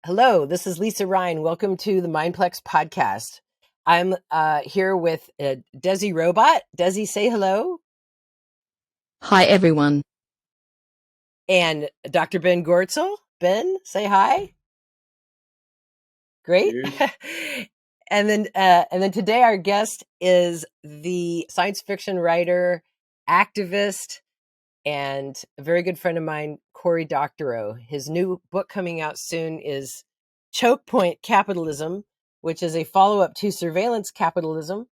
Hello, this is Lisa Rein. Welcome to the Mindplex podcast. I'm here with Desi Robot. Desi, say hello. Hi, everyone. And Dr. Ben Goertzel. Ben, say hi. Great. And then today our guest is the science fiction writer, activist, and a very good friend of mine, Cory Doctorow. His new book coming out soon is Chokepoint Capitalism, which is a follow-up to Surveillance Capitalism.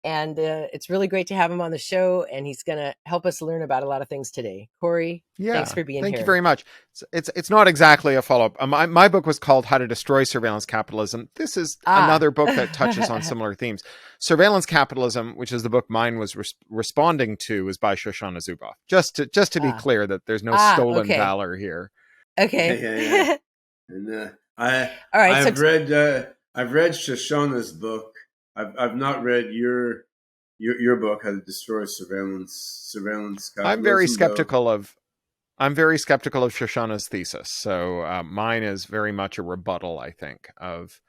And it's really great to have him on the show, and he's going to help us learn about a lot of things today. Cory, thanks for being here. Thank you very much. It's not exactly a follow-up. My book was called How to Destroy Surveillance Capitalism. This is another book that touches on similar themes. Surveillance Capitalism, which is the book mine was responding to, is by Shoshana Zuboff. Just to be clear that there's no stolen valor here. Okay. Yeah. And I've read Shoshana's book. I've not read your book, How to Destroy Surveillance Capitalism. I'm very skeptical of Shoshana's thesis. So mine is very much a rebuttal, I think, of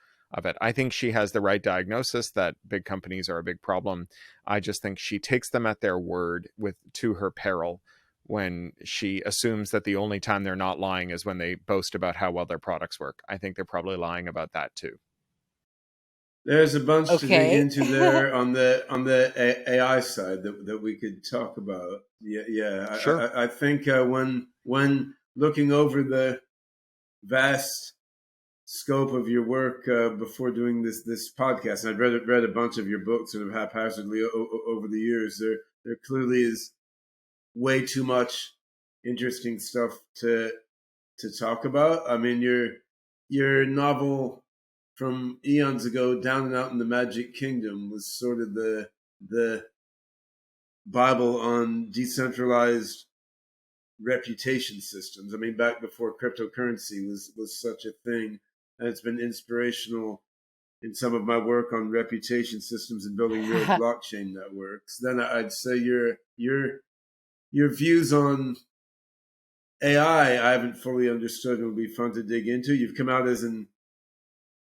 it. I think she has the right diagnosis that big companies are a big problem. I just think she takes them at their word to her peril when she assumes that the only time they're not lying is when they boast about how well their products work. I think they're probably lying about that too. There's a bunch to dig into there on the AI side that we could talk about. Yeah. Sure. I think when looking over the vast scope of your work before doing this podcast, and I've read a bunch of your books sort of haphazardly over the years. There clearly is way too much interesting stuff to talk about. I mean, your novel from eons ago, Down and Out in the Magic Kingdom, was sort of the Bible on decentralized reputation systems. I mean, back before cryptocurrency was such a thing, and it's been inspirational in some of my work on reputation systems and building real blockchain networks. Then I'd say your views on AI I haven't fully understood and will be fun to dig into. You've come out as an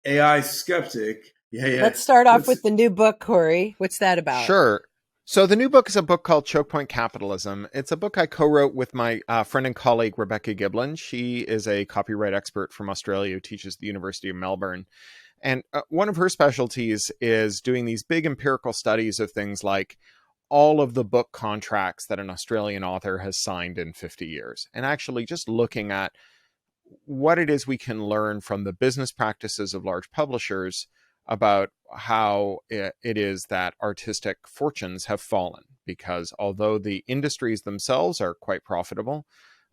AI skeptic. Yeah. Let's start off with the new book, Cory. What's that about? Sure. So the new book is a book called Chokepoint Capitalism. It's a book I co-wrote with my friend and colleague, Rebecca Giblin. She is a copyright expert from Australia who teaches at the University of Melbourne. And one of her specialties is doing these big empirical studies of things like all of the book contracts that an Australian author has signed in 50 years. And actually just looking at what it is we can learn from the business practices of large publishers about how it is that artistic fortunes have fallen. Because although the industries themselves are quite profitable,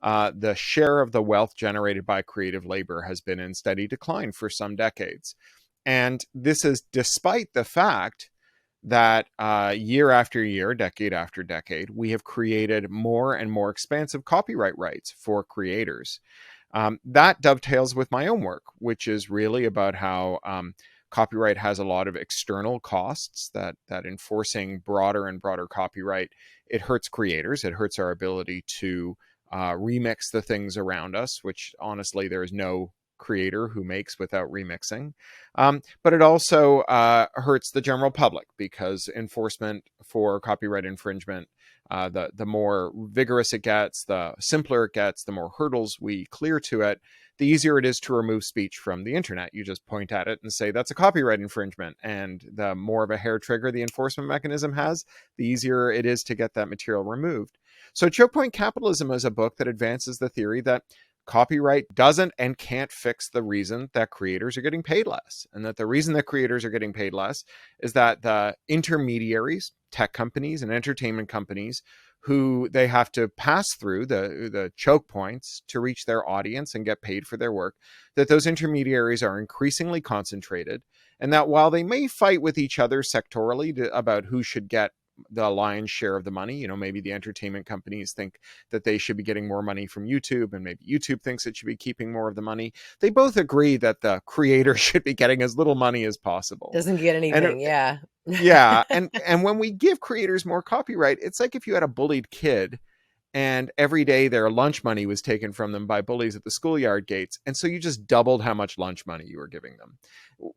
the share of the wealth generated by creative labor has been in steady decline for some decades. And this is despite the fact that year after year, decade after decade, we have created more and more expansive copyright rights for creators. That dovetails with my own work, which is really about how copyright has a lot of external costs, that enforcing broader and broader copyright, it hurts creators. It hurts our ability to remix the things around us, which honestly, there is no creator who makes without remixing. But it also hurts the general public, because enforcement for copyright infringement, the more vigorous it gets, the simpler it gets, the more hurdles we clear to it, the easier it is to remove speech from the internet. You just point at it and say, that's a copyright infringement. And the more of a hair trigger the enforcement mechanism has, the easier it is to get that material removed. So Chokepoint Capitalism is a book that advances the theory that copyright doesn't and can't fix the reason that creators are getting paid less. And that the reason that creators are getting paid less is that the intermediaries, tech companies and entertainment companies, who they have to pass through the choke points to reach their audience and get paid for their work, that those intermediaries are increasingly concentrated. And that while they may fight with each other sectorally about who should get the lion's share of the money, you know, maybe the entertainment companies think that they should be getting more money from YouTube, and maybe YouTube thinks it should be keeping more of the money. They both agree that the creator should be getting as little money as possible. Doesn't get anything, yeah. Yeah. And when we give creators more copyright, it's like if you had a bullied kid and every day their lunch money was taken from them by bullies at the schoolyard gates. And so you just doubled how much lunch money you were giving them.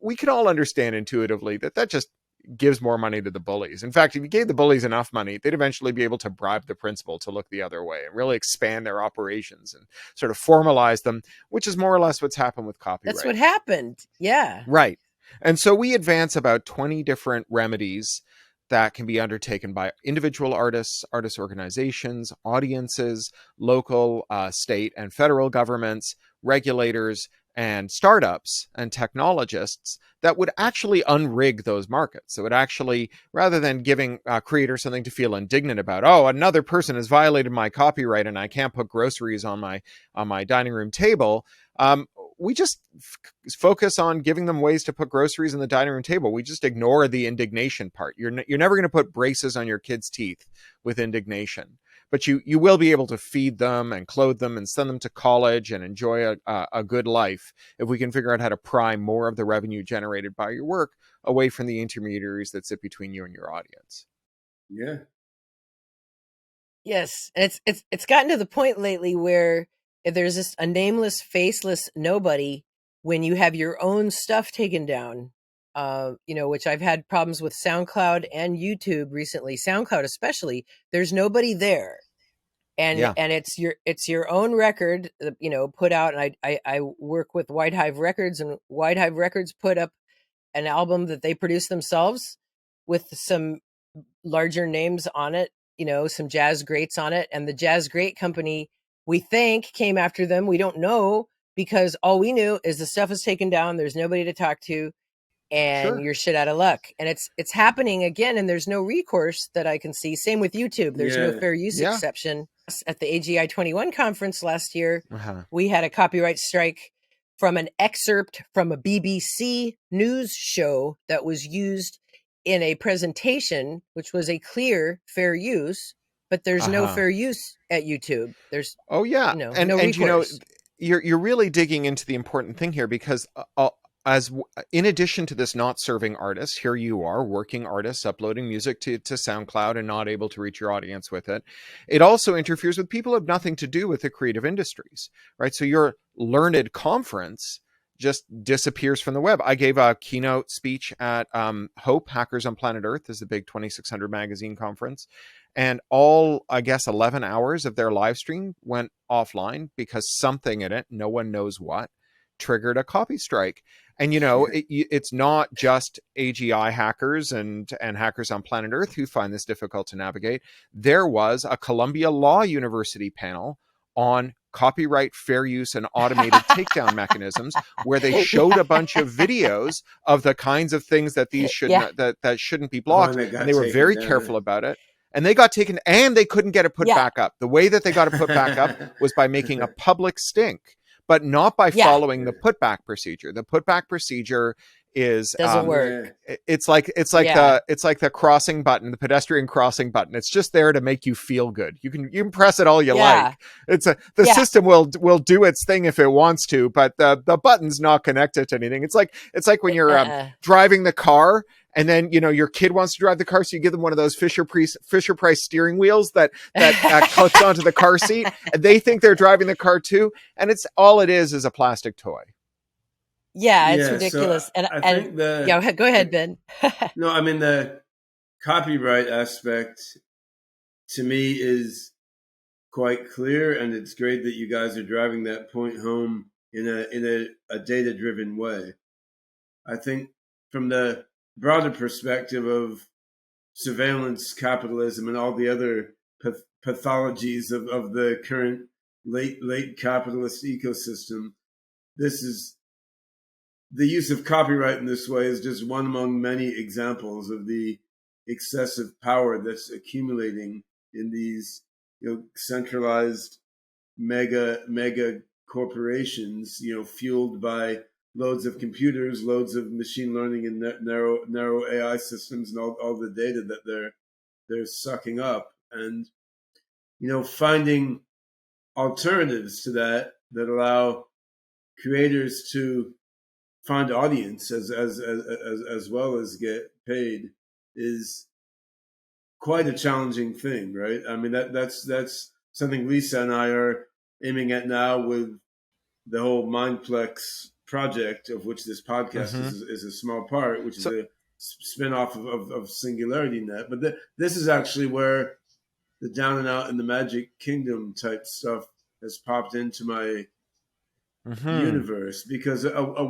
We can all understand intuitively that that just gives more money to the bullies. In fact, if you gave the bullies enough money, they'd eventually be able to bribe the principal to look the other way and really expand their operations and sort of formalize them, which is more or less what's happened with copyright. That's what happened. Yeah. Right. And so we advance about 20 different remedies that can be undertaken by individual artists, artist organizations, audiences, local, state, and federal governments, regulators, and startups and technologists that would actually unrig those markets. So it actually, rather than giving creators something to feel indignant about, oh, another person has violated my copyright and I can't put groceries on my dining room table, we just focus on giving them ways to put groceries on the dining room table. We just ignore the indignation part. You're never going to put braces on your kids' teeth with indignation, but you will be able to feed them and clothe them and send them to college and enjoy a good life if we can figure out how to pry more of the revenue generated by your work away from the intermediaries that sit between you and your audience. Yeah. Yes, and it's gotten to the point lately where if there's just a nameless, faceless nobody when you have your own stuff taken down. Which I've had problems with SoundCloud and YouTube recently. SoundCloud especially, there's nobody there, and Yeah. and it's your own record, put out. And I work with White Hive Records, and White Hive Records put up an album that they produced themselves with some larger names on it, some jazz greats on it. And the jazz great company, we think, came after them. We don't know, because all we knew is the stuff is taken down. There's nobody to talk to, and Sure. you're shit out of luck. And it's happening again, and there's no recourse that I can see. Same with YouTube. There's no Yeah. fair use Yeah. exception. At the AGI 21 conference last year, Uh-huh. we had a copyright strike from an excerpt from a BBC news show that was used in a presentation, which was a clear fair use, but there's no Uh-huh. fair use at YouTube. There's, Oh yeah, no and recourse. you're really digging into the important thing here, because in addition to this not serving artists, here you are, working artists uploading music to SoundCloud and not able to reach your audience with it. It also interferes with people who have nothing to do with the creative industries, right? So your learned conference just disappears from the web. I gave a keynote speech at Hope Hackers on Planet Earth, this is the big 2600 magazine conference. And all, I guess, 11 hours of their live stream went offline because something in it, no one knows what, triggered a copy strike. And, it's not just AGI hackers and hackers on planet Earth who find this difficult to navigate. There was a Columbia Law University panel on copyright, fair use, and automated takedown mechanisms, where they showed a bunch of videos of the kinds of things that these should Yeah. that shouldn't be Oh, blocked, and it got and they were taken very down. careful about it. And they got taken, and they couldn't get it put Yeah. back up. The way that they got it put back up was by making a public stink, but not by Yeah. following the putback procedure. The putback procedure is Doesn't work. it's like Yeah. the crossing button, the pedestrian crossing button. It's just there to make you feel good. You can press it all you Yeah. like. The Yeah. system will do its thing if it wants to, but the button's not connected to anything. It's like when you're driving the car, and then your kid wants to drive the car, so you give them one of those Fisher Price steering wheels that clips onto the car seat, and they think they're driving the car too, and it's all it is a plastic toy. Yeah, it's Yeah, so ridiculous. I think yeah, go ahead, Ben. No, I mean, the copyright aspect to me is quite clear, and it's great that you guys are driving that point home in a data-driven way. I think from the broader perspective of surveillance capitalism and all the other pathologies of the current late capitalist ecosystem, this is the use of copyright in this way is just one among many examples of the excessive power that's accumulating in these centralized mega corporations, fueled by loads of computers, loads of machine learning and narrow AI systems, and all the data that they're sucking up, and finding alternatives to that allow creators to find audience as well as get paid is quite a challenging thing, right? I mean, that's something Lisa and I are aiming at now with the whole Mindplex project, of which this podcast Mm-hmm. is a small part, which is So a spin-off of Singularity Net. But this is actually where the down and out in the Magic Kingdom type stuff has popped into my mm-hmm. universe, because a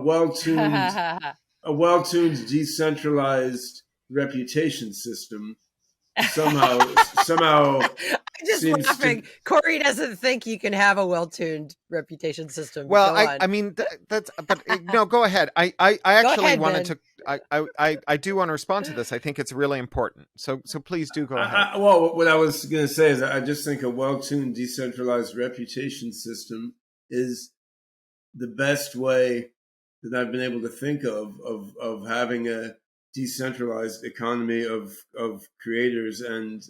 well-tuned decentralized reputation system somehow I'm just seems laughing. to. Cory doesn't think you can have a well-tuned reputation system, but Well, go on. I mean that's but no, go ahead. I Go actually ahead, wanted Ben. to. I do want to respond to this. I think it's really important. So please do go ahead. Well, what I was going to say is I just think a well-tuned decentralized reputation system is the best way that I've been able to think of having a decentralized economy of creators and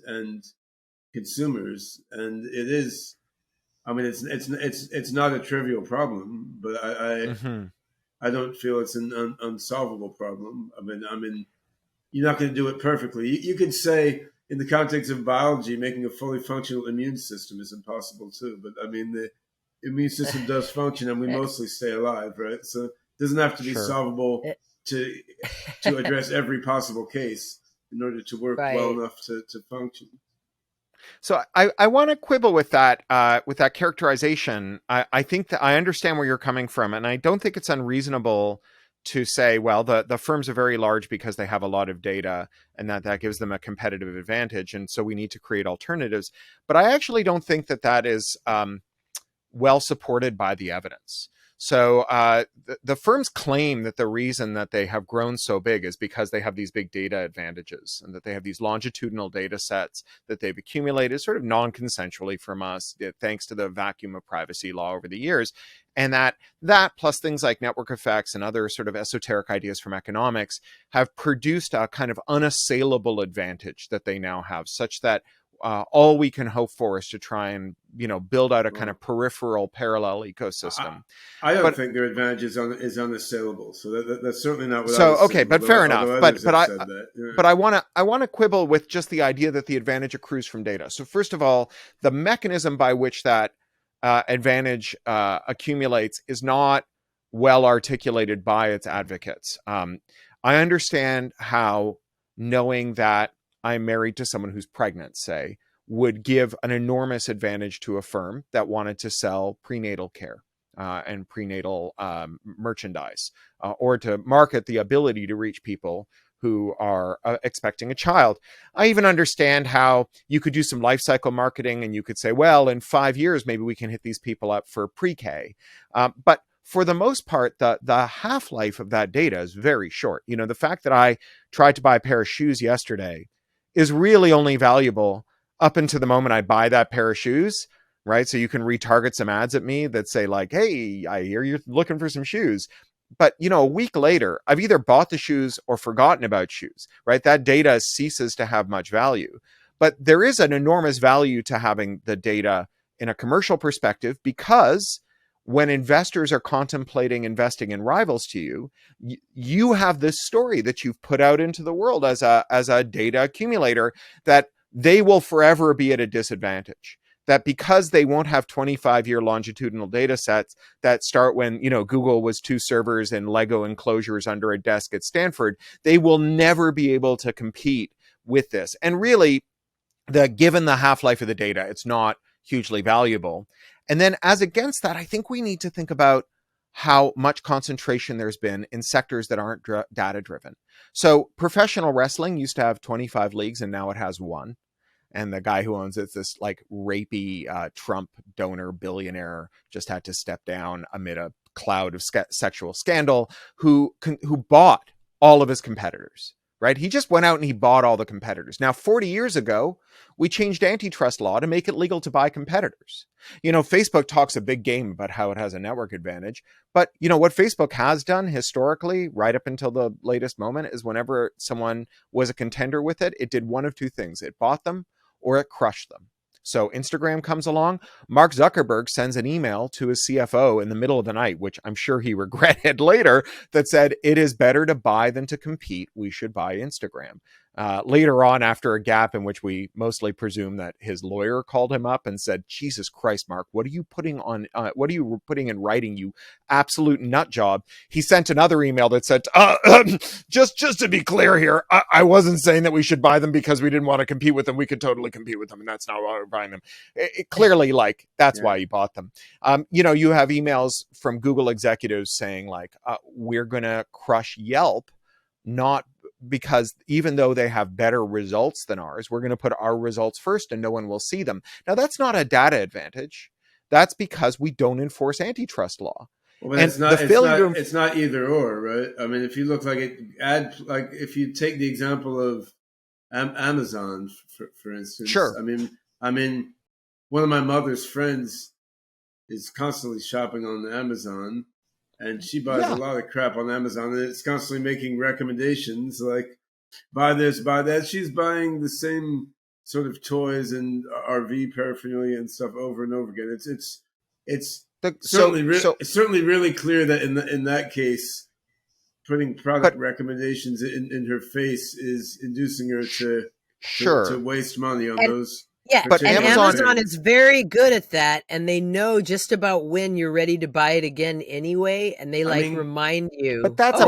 consumers. And it is, I mean, it's not a trivial problem, but Mm-hmm. I don't feel it's an unsolvable problem. I mean, you're not going to do it perfectly. You could say, in the context of biology, making a fully functional immune system is impossible too. But I mean, the immune system does function, and we mostly stay alive, right? So it doesn't have to be Sure. solvable to address every possible case in order to work well Right. enough to function. So I want to quibble with that characterization. I think that I understand where you're coming from, and I don't think it's unreasonable to say, well, the firms are very large because they have a lot of data, and that gives them a competitive advantage, and so we need to create alternatives. But I actually don't think that is well supported by the evidence. So the firms claim that the reason that they have grown so big is because they have these big data advantages, and that they have these longitudinal data sets that they've accumulated sort of non-consensually from us, thanks to the vacuum of privacy law over the years. And that plus things like network effects and other sort of esoteric ideas from economics have produced a kind of unassailable advantage that they now have, such that all we can hope for is to try and build out a kind Well, of peripheral parallel I, ecosystem. I don't But think their advantage is unassailable. So that's certainly not what I so was okay, saying. but fair enough. Although But others but have I said that. Yeah. but I want to quibble with just the idea that the advantage accrues from data. So first of all, the mechanism by which that advantage accumulates is not well articulated by its advocates. I understand how knowing that I'm married to someone who's pregnant, say, would give an enormous advantage to a firm that wanted to sell prenatal care and prenatal merchandise, or to market the ability to reach people who are expecting a child. I even understand how you could do some life cycle marketing, and you could say, well, in 5 years, maybe we can hit these people up for pre-K. But for the most part, the half-life of that data is very short. The fact that I tried to buy a pair of shoes yesterday is really only valuable up until the moment I buy that pair of shoes, right? So you can retarget some ads at me that say like, hey, I hear you're looking for some shoes. But, a week later, I've either bought the shoes or forgotten about shoes, right? That data ceases to have much value. But there is an enormous value to having the data in a commercial perspective, because when investors are contemplating investing in rivals to you, you have this story that you've put out into the world as a data accumulator, that they will forever be at a disadvantage. That because they won't have 25-year longitudinal data sets that start when, Google was 2 servers and Lego enclosures under a desk at Stanford, they will never be able to compete with this. And really, given the half-life of the data, it's not hugely valuable. And then as against that, I think we need to think about how much concentration there's been in sectors that aren't data driven. So professional wrestling used to have 25 leagues, and now it has 1. And the guy who owns it's this like rapey Trump donor billionaire, just had to step down amid a cloud of sexual scandal, who bought all of his competitors. Right? He just went out and he bought all the competitors. Now, 40 years ago, we changed antitrust law to make it legal to buy competitors. Facebook talks a big game about how it has a network advantage. But, what Facebook has done historically, right up until the latest moment, is whenever someone was a contender with it, it did one of two things. It bought them or it crushed them. So Instagram comes along, Mark Zuckerberg sends an email to his CFO in the middle of the night, which I'm sure he regretted later, that said, it is better to buy than to compete. We should buy Instagram. later on, after a gap in which we mostly presume that his lawyer called him up and said, "Jesus Christ, Mark, what are you putting on? What are you putting in writing? You absolute nut job." He sent another email that said, "Just to be clear here, I wasn't saying that we should buy them because we didn't want to compete with them. We could totally compete with them, and that's not why we're buying them." Clearly, like that's why he bought them. You have emails from Google executives saying like, "We're going to crush Yelp, not." Because even though they have better results than ours, we're going to put our results first and no one will see them. Now, that's not a data advantage. That's because we don't enforce antitrust law. Well, and it's not either or, right? I mean, if you look if you take the example of Amazon, for instance, sure. I mean, one of my mother's friends is constantly shopping on Amazon. And she buys a lot of crap on Amazon, and it's constantly making recommendations like buy this, buy that. She's buying the same sort of toys and RV paraphernalia and stuff over and over again. It's certainly really clear that in that case, putting product recommendations in her face is inducing her to waste money on those. Yeah, but Amazon is very good at that, and they know just about when you're ready to buy it again anyway, and they remind you. But that's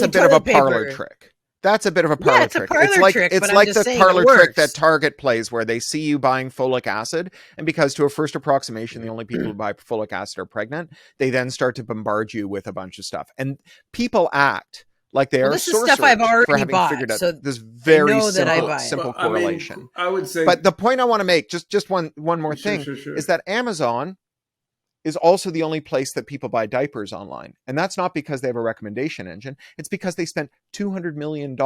a bit of a parlor trick. That's a bit of a parlor trick. It's like the parlor trick that Target plays where they see you buying folic acid, and because to a first approximation, the only people who buy folic acid are pregnant, they then start to bombard you with a bunch of stuff. And people act like they are sorcerers for having figured out this very simple correlation. I would say, but the point I want to make, just one more thing, is that Amazon is also the only place that people buy diapers online. And that's not because they have a recommendation engine. It's because they spent $200 million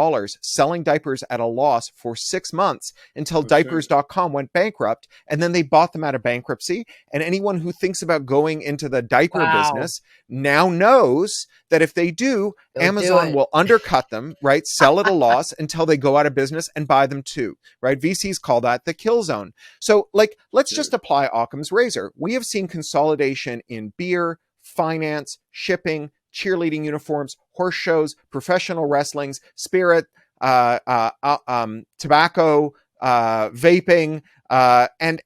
selling diapers at a loss for 6 months until diapers.com went bankrupt. And then they bought them out of bankruptcy. And anyone who thinks about going into the diaper business now knows that if they do, Amazon will undercut them, right? Sell at a loss until they go out of business and buy them too, right? VCs call that the kill zone. So let's just apply Occam's razor. We have seen consolidation in beer, finance, shipping, cheerleading uniforms, horse shows, professional wrestlings, spirit, tobacco, vaping, and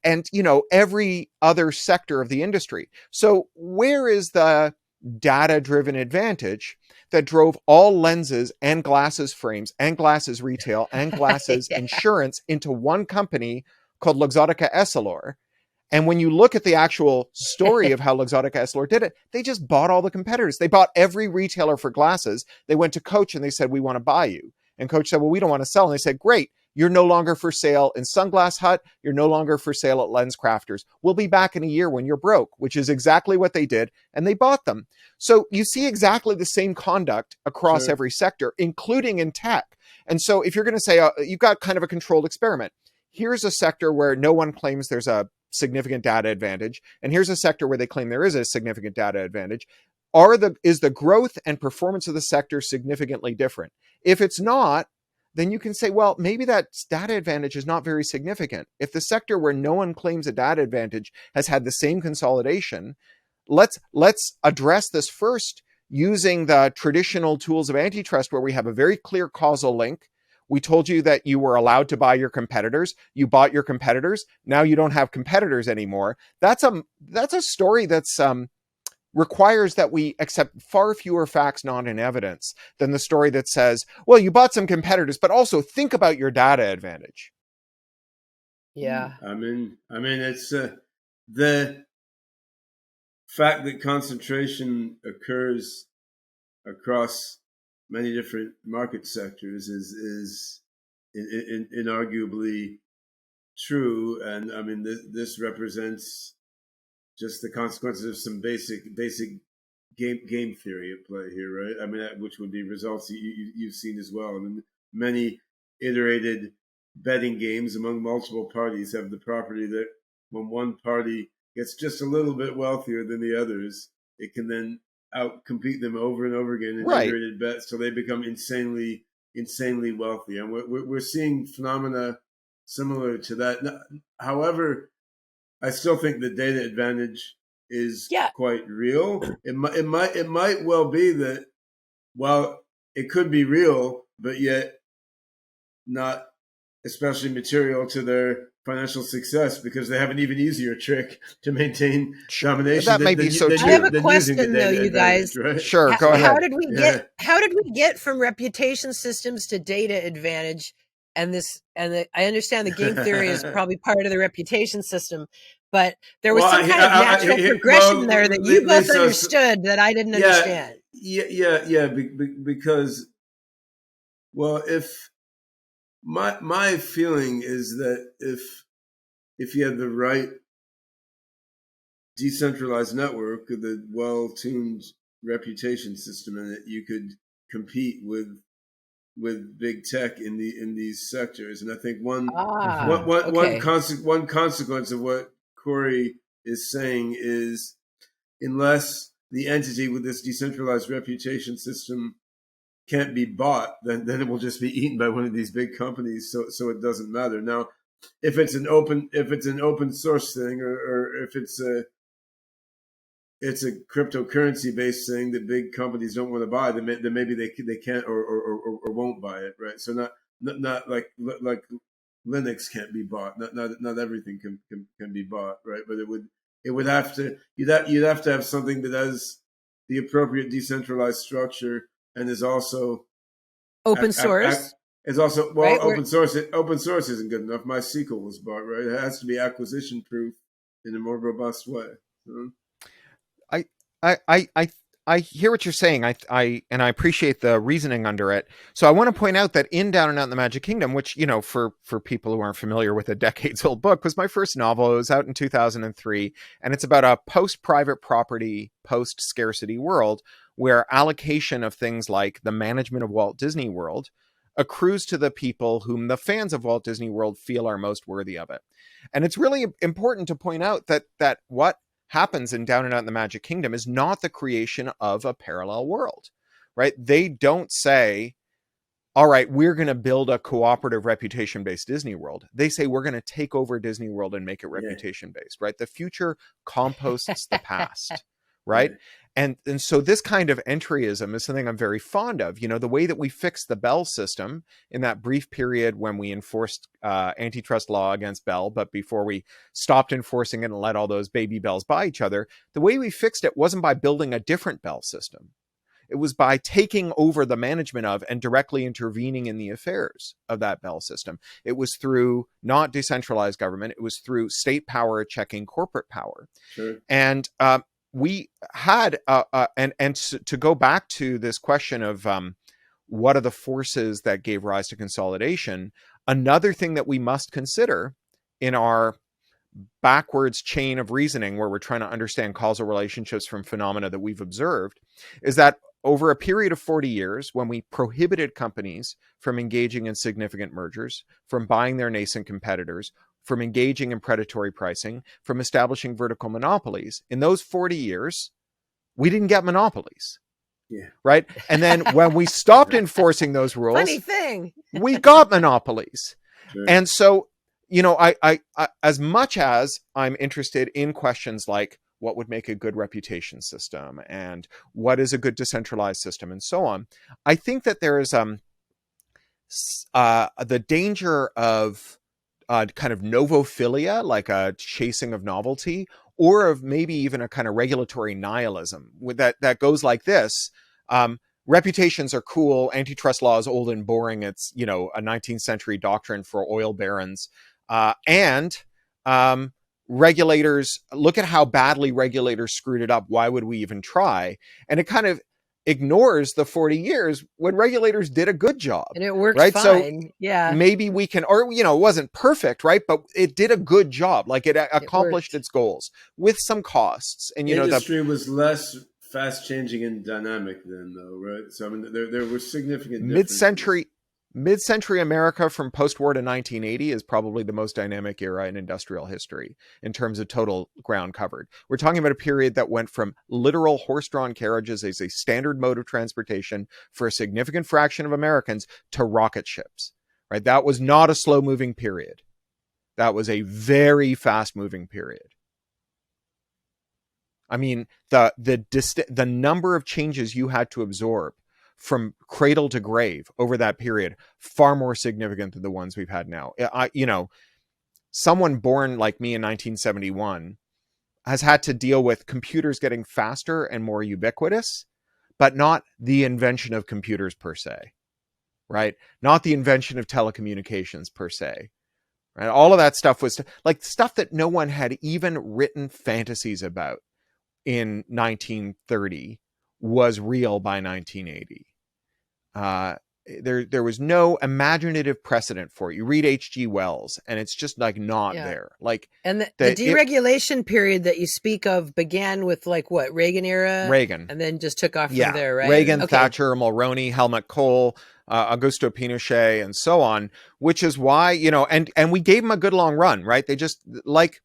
every other sector of the industry. So where is the data-driven advantage that drove all lenses and glasses frames and glasses retail and glasses insurance into one company called Luxottica Essilor? And when you look at the actual story of how Luxottica Essilor did it, they just bought all the competitors. They bought every retailer for glasses. They went to Coach and they said, "We want to buy you." And Coach said, "Well, we don't want to sell." And they said, "Great. You're no longer for sale in Sunglass Hut. You're no longer for sale at Lens Crafters. We'll be back in a year when you're broke," which is exactly what they did. And they bought them. So you see exactly the same conduct across every sector, including in tech. And so if you're going to say you've got kind of a controlled experiment, here's a sector where no one claims there's a significant data advantage, and here's a sector where they claim there is a significant data advantage. Is the growth and performance of the sector significantly different? If it's not, then you can say, well, maybe that data advantage is not very significant. If the sector where no one claims a data advantage has had the same consolidation, let's address this first using the traditional tools of antitrust where we have a very clear causal link. We told you that you were allowed to buy your competitors. You bought your competitors. Now you don't have competitors anymore. That's a story that's requires that we accept far fewer facts not in evidence than the story that says, well, you bought some competitors, but also think about your data advantage. Yeah. I mean, it's the fact that concentration occurs across many different market sectors is inarguably true, and I mean this represents just the consequences of some basic game theory at play here, right? I mean, which would be results you've seen as well. I mean, many iterated betting games among multiple parties have the property that when one party gets just a little bit wealthier than the others, it can then outcompete them over and over again in iterated bets, so they become insanely wealthy. And we're seeing phenomena similar to that. Now, however, I still think the data advantage is quite real. It might well be that, well, it could be real, but yet not especially material to their financial success, because they have an even easier trick to maintain domination That may be so I have a too. than using the question though, data you advantage, guys. right? Sure, go So, ahead. yeah. How did we get from reputation systems to data advantage? I understand the game theory is probably part of the reputation system, but there was Well, some kind of natural progression there that you both Lisa, understood that I didn't understand. because, well, if my feeling is that if you had the right decentralized network, the well-tuned reputation system in it, you could compete with big tech in these sectors. And I think Okay. one consequence of what Cory is saying is, unless the entity with this decentralized reputation system can't be bought, then it will just be eaten by one of these big companies. So it doesn't matter. Now, if it's an open source thing, or if it's a cryptocurrency based thing that big companies don't want to buy, then maybe they can't or won't buy it, right? So not like Linux can't be bought. Not everything can be bought, right? But it would have to you'd have to have something that has the appropriate decentralized structure and is also Open source, is also, well, right? open source isn't good enough. MySQL was bought, right? It has to be acquisition proof in a more robust way. I I hear what you're saying. I appreciate the reasoning under it. So I want to point out that in Down and Out in the Magic Kingdom, which, you know, for people who aren't familiar with a decades old book, was my first novel. It was out in 2003, and it's about a post private property, post scarcity world where allocation of things like the management of Walt Disney World accrues to the people whom the fans of Walt Disney World feel are most worthy of it. And it's really important to point out that what happens in Down and Out in the Magic Kingdom is not the creation of a parallel world, right? They don't say, all right, we're going to build a cooperative reputation-based Disney World. They say we're going to take over Disney World and make it reputation-based, right? The future composts the past, right? And so this kind of entryism is something I'm very fond of. You know, the way that we fixed the Bell system in that brief period when we enforced antitrust law against Bell, but before we stopped enforcing it and let all those baby Bells buy each other, the way we fixed it wasn't by building a different Bell system. It was by taking over the management of and directly intervening in the affairs of that Bell system. It was through not decentralized government. It was through state power checking corporate power. Sure. And we had, and to go back to this question of what are the forces that gave rise to consolidation, another thing that we must consider in our backwards chain of reasoning where we're trying to understand causal relationships from phenomena that we've observed is that over a period of 40 years, when we prohibited companies from engaging in significant mergers, from buying their nascent competitors, from engaging in predatory pricing, from establishing vertical monopolies, in those 40 years, we didn't get monopolies. Yeah. Right? And then when we stopped enforcing those rules, Funny thing, we got monopolies. Sure. And so, you know, I as much as I'm interested in questions like what would make a good reputation system and what is a good decentralized system and so on, I think that there is the danger of kind of novophilia, like a chasing of novelty, or of maybe even a kind of regulatory nihilism that goes like this. Reputations are cool. Antitrust law is old and boring. It's, you know, a 19th century doctrine for oil barons. And regulators, look at how badly regulators screwed it up. Why would we even try? And it kind of ignores the 40 years when regulators did a good job. and it worked right? fine. So yeah, maybe we can, or, you know, it wasn't perfect, right? But it did a good job. Like it accomplished its goals with some costs. And, you know, industry was less fast changing and dynamic then, though, right? So I mean, there were significant mid-century America from post-war to 1980 is probably the most dynamic era in industrial history in terms of total ground covered. We're talking about a period that went from literal horse-drawn carriages as a standard mode of transportation for a significant fraction of Americans to rocket ships, right? That was not a slow-moving period. That was a very fast-moving period. I mean, the number of changes you had to absorb from cradle to grave over that period far more significant than the ones we've had now. Someone born like me in 1971 has had to deal with computers getting faster and more ubiquitous, but not the invention of computers per se, right? Not the invention of telecommunications per se, right? All of that stuff was like stuff that no one had even written fantasies about in 1930 was real by 1980. There was no imaginative precedent for it. You read H.G. Wells, and it's just like not there. Like, and the deregulation period that you speak of began with like what, Reagan era, Reagan, and then just took off from there, right? Reagan, Thatcher, Mulroney, Helmut Kohl, Augusto Pinochet, and so on. Which is why, and we gave them a good long run, right? They just like.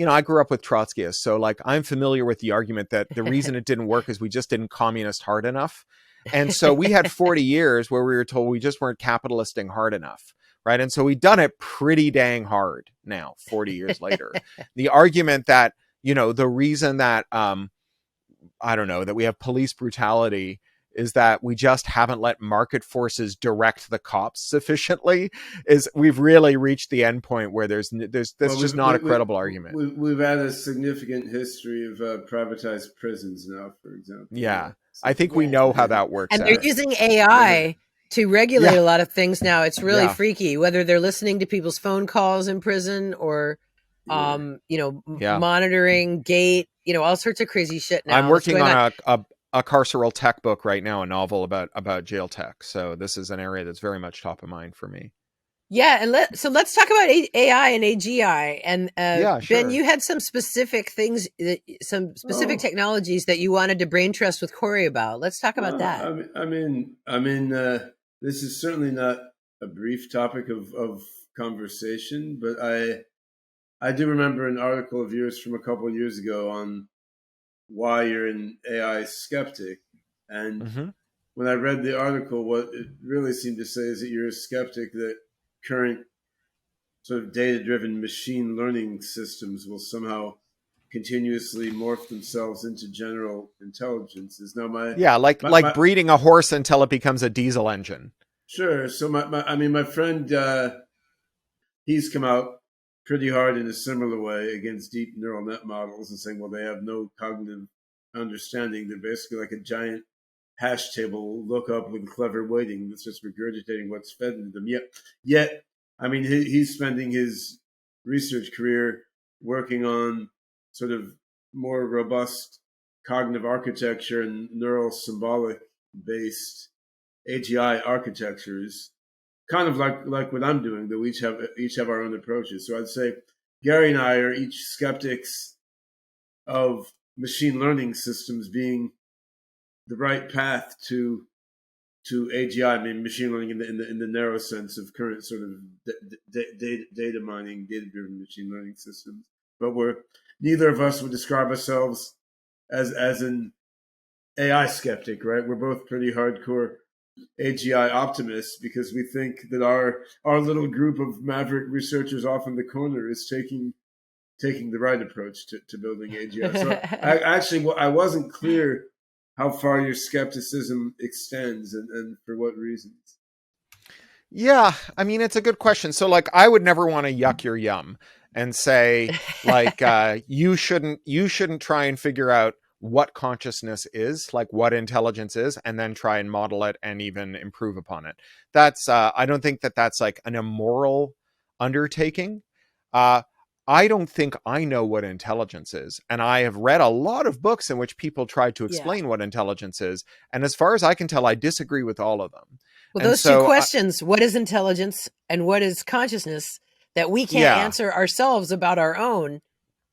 I grew up with Trotskyists, so like I'm familiar with the argument that the reason it didn't work is we just didn't communist hard enough. And so we had 40 years where we were told we just weren't capitalisting hard enough, right? And so we've done it pretty dang hard now, 40 years later. The argument that, the reason that, I don't know, that we have police brutality is that we just haven't let market forces direct the cops sufficiently, is we've really reached the end point where that's just not a credible argument. We've had a significant history of privatized prisons now, for example. Yeah. I think we know how that works. And they're using AI to regulate a lot of things now. It's really freaky, whether they're listening to people's phone calls in prison or, monitoring gate, all sorts of crazy shit now. I'm working on a carceral tech book right now, a novel about jail tech. So this is an area that's very much top of mind for me. Yeah, and let's talk about AI and AGI. And sure. Ben, you had some specific things, some specific technologies that you wanted to brain trust with Cory about. Let's talk about that. I mean, this is certainly not a brief topic of conversation, but I do remember an article of yours from a couple of years ago on why you're an AI skeptic. And when I read the article, what it really seemed to say is that you're a skeptic that current sort of data-driven machine learning systems will somehow continuously morph themselves into general intelligence. Is now like breeding a horse until it becomes a diesel engine. Sure. So my friend, he's come out pretty hard in a similar way against deep neural net models and saying, well, they have no cognitive understanding. They're basically like a giant hash table lookup with clever weighting that's just regurgitating what's fed into them. Yet, he's spending his research career working on sort of more robust cognitive architecture and neural symbolic based AGI architectures, kind of like what I'm doing, though we each have our own approaches. So I'd say Gary and I are each skeptics of machine learning systems being the right path to AGI. Machine learning in the narrow sense of current sort of data mining, data-driven machine learning systems. But neither of us would describe ourselves as an AI skeptic, right? We're both pretty hardcore AGI optimists because we think that our little group of maverick researchers off in the corner is taking the right approach to building AGI. So I wasn't clear how far your skepticism extends and for what reasons. Yeah, it's a good question. So like I would never want to yuck your yum and say like you shouldn't try and figure out what consciousness is, like what intelligence is, and then try and model it and even improve upon it. That's I don't think that's like an immoral undertaking. I don't think I know what intelligence is. And I have read a lot of books in which people try to explain what intelligence is. And as far as I can tell, I disagree with all of them. Well, those two questions, what is intelligence and what is consciousness, that we can't answer ourselves about our own,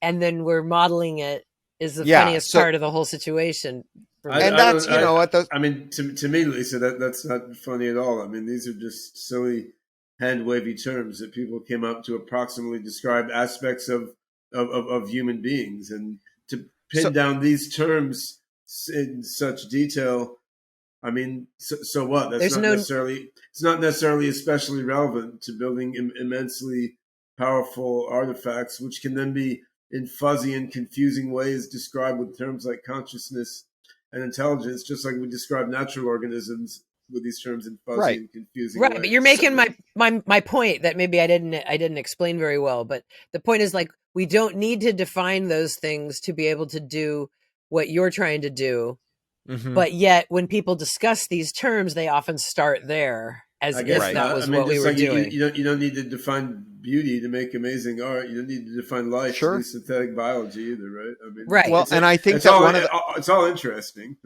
and then we're modeling it, is the funniest part of the whole situation. To me, Lisa, that's not funny at all. These are just silly hand-wavy terms that people came up to approximately describe aspects of human beings, and to pin down these terms in such detail. So what? It's not necessarily especially relevant to building immensely powerful artifacts, which can then be in fuzzy and confusing ways described with terms like consciousness and intelligence, just like we describe natural organisms with these terms in fuzzy Right. and confusing Right, ways. but you're making my point that maybe I didn't explain very well. But the point is, like, we don't need to define those things to be able to do what you're trying to do. Mm-hmm. But yet, when people discuss these terms, they often start there as I if guess that was I mean, what we just were like doing. you don't need to define beauty to make amazing art. You don't need to define life Sure. to do synthetic biology either, right? I mean, Right. Well, and I think that it's all interesting.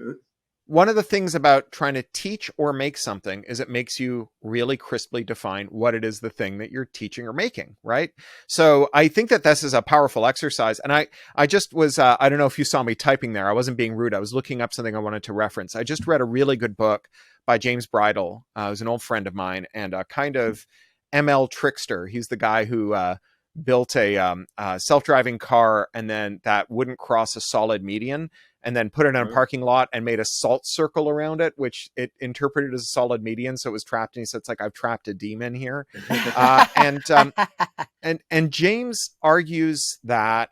one of the things about trying to teach or make something is it makes you really crisply define what it is the thing that you're teaching or making, right? So I think that this is a powerful exercise. And I just was, I don't know if you saw me typing there. I wasn't being rude. I was looking up something I wanted to reference. I just read a really good book by James Bridle, who's an old friend of mine and a kind of ML trickster. He's the guy who built a self-driving car and then that wouldn't cross a solid median, and then put it in a parking lot and made a salt circle around it, which it interpreted as a solid median. So it was trapped. And he said, it's like, I've trapped a demon here. And James argues that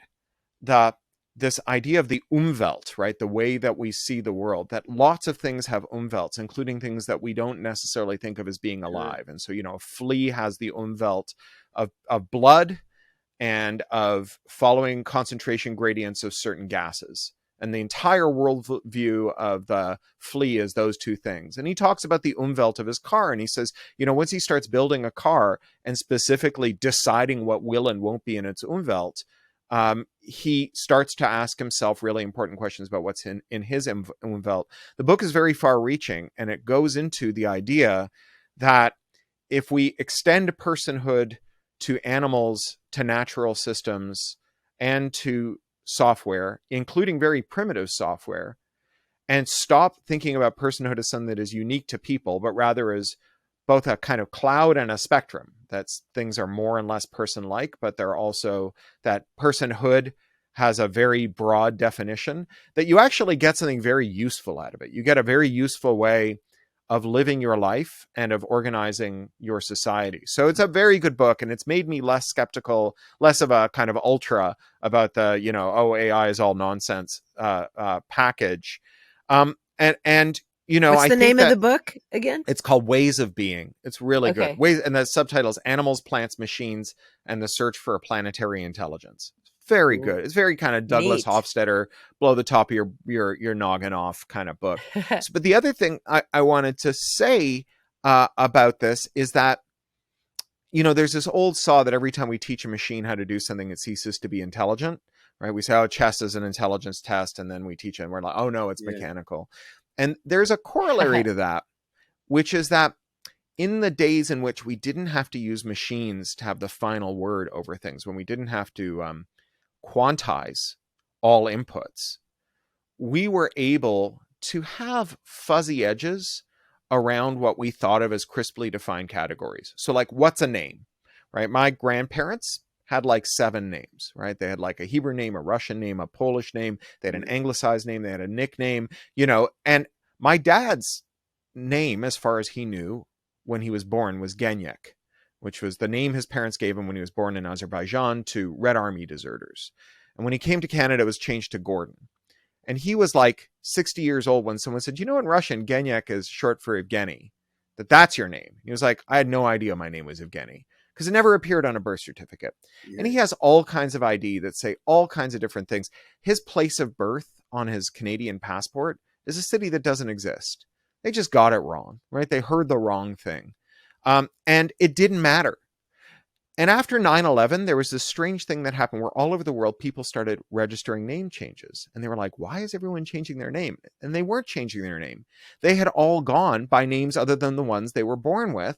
this idea of the Umwelt, right? The way that we see the world, that lots of things have Umwelts, including things that we don't necessarily think of as being alive. And so, a flea has the Umwelt of blood and of following concentration gradients of certain gases. And the entire worldview of the flea is those two things. And he talks about the Umwelt of his car. And he says, once he starts building a car and specifically deciding what will and won't be in its Umwelt, he starts to ask himself really important questions about what's in his Umwelt. The book is very far reaching, and it goes into the idea that if we extend personhood to animals, to natural systems, and to software, including very primitive software, and stop thinking about personhood as something that is unique to people, but rather as both a kind of cloud and a spectrum. That's things are more and less person-like, but they're also that personhood has a very broad definition, that you actually get something very useful out of it. You get a very useful way of living your life and of organizing your society. So it's a very good book, and it's made me less skeptical, less of a kind of ultra about the, AI is all nonsense package. What's the name of the book again? It's called Ways of Being. It's really Okay. good. And the subtitle is Animals, Plants, Machines, and the Search for a Planetary Intelligence. Very good. It's very kind of Douglas Hofstadter, blow the top of your noggin off kind of book. But the other thing I wanted to say about this is that, there's this old saw that every time we teach a machine how to do something, it ceases to be intelligent, right? We say, oh, chess is an intelligence test, and then we teach it, and we're like, oh, no, it's mechanical. And there's a corollary to that, which is that in the days in which we didn't have to use machines to have the final word over things, when we didn't have to quantize all inputs, we were able to have fuzzy edges around what we thought of as crisply defined categories. So like, what's a name, right? My grandparents had like 7 names, right? They had like a Hebrew name, a Russian name, a Polish name. They had an anglicized name. They had a nickname, and my dad's name, as far as he knew when he was born, was Genyek, which was the name his parents gave him when he was born in Azerbaijan to Red Army deserters. And when he came to Canada, it was changed to Gordon. And he was like 60 years old when someone said, in Russian, Genyek is short for Evgeny, that's your name. He was like, I had no idea my name was Evgeny, because it never appeared on a birth certificate. Yeah. And he has all kinds of ID that say all kinds of different things. His place of birth on his Canadian passport is a city that doesn't exist. They just got it wrong, right? They heard the wrong thing. And it didn't matter. And after 9/11, there was this strange thing that happened where all over the world, people started registering name changes. And they were like, why is everyone changing their name? And they weren't changing their name. They had all gone by names other than the ones they were born with.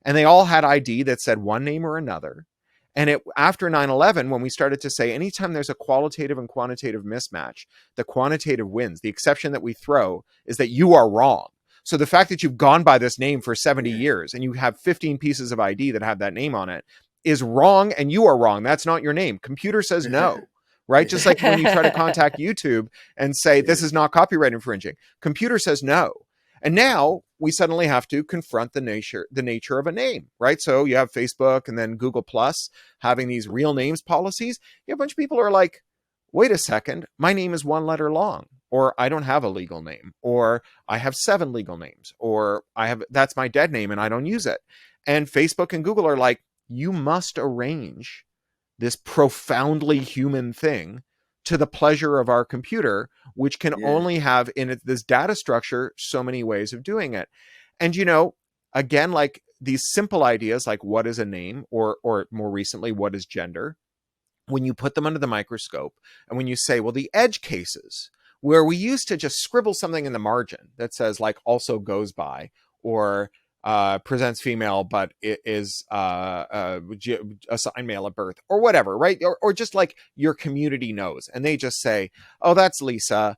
And they all had ID that said one name or another. And after 9/11, when we started to say, anytime there's a qualitative and quantitative mismatch, the quantitative wins. The exception that we throw is that you are wrong. So the fact that you've gone by this name for 70 years and you have 15 pieces of ID that have that name on it is wrong, and you are wrong. That's not your name. Computer says no, right? Just like when you try to contact YouTube and say, this is not copyright infringing. Computer says no. And now we suddenly have to confront the nature of a name, right? So you have Facebook and then Google Plus having these real names policies. You have a bunch of people who are like, wait a second, my name is one letter long, or I don't have a legal name, or I have 7 legal names, or that's my dead name and I don't use it. And Facebook and Google are like, you must arrange this profoundly human thing to the pleasure of our computer, which can Yeah. only have in it this data structure so many ways of doing it. And again, like these simple ideas like what is a name, or more recently, what is gender, when you put them under the microscope and when you say, well, the edge cases where we used to just scribble something in the margin that says like also goes by, or presents female but it is assigned male at birth, or whatever, right? Or just like your community knows and they just say, oh, that's Lisa,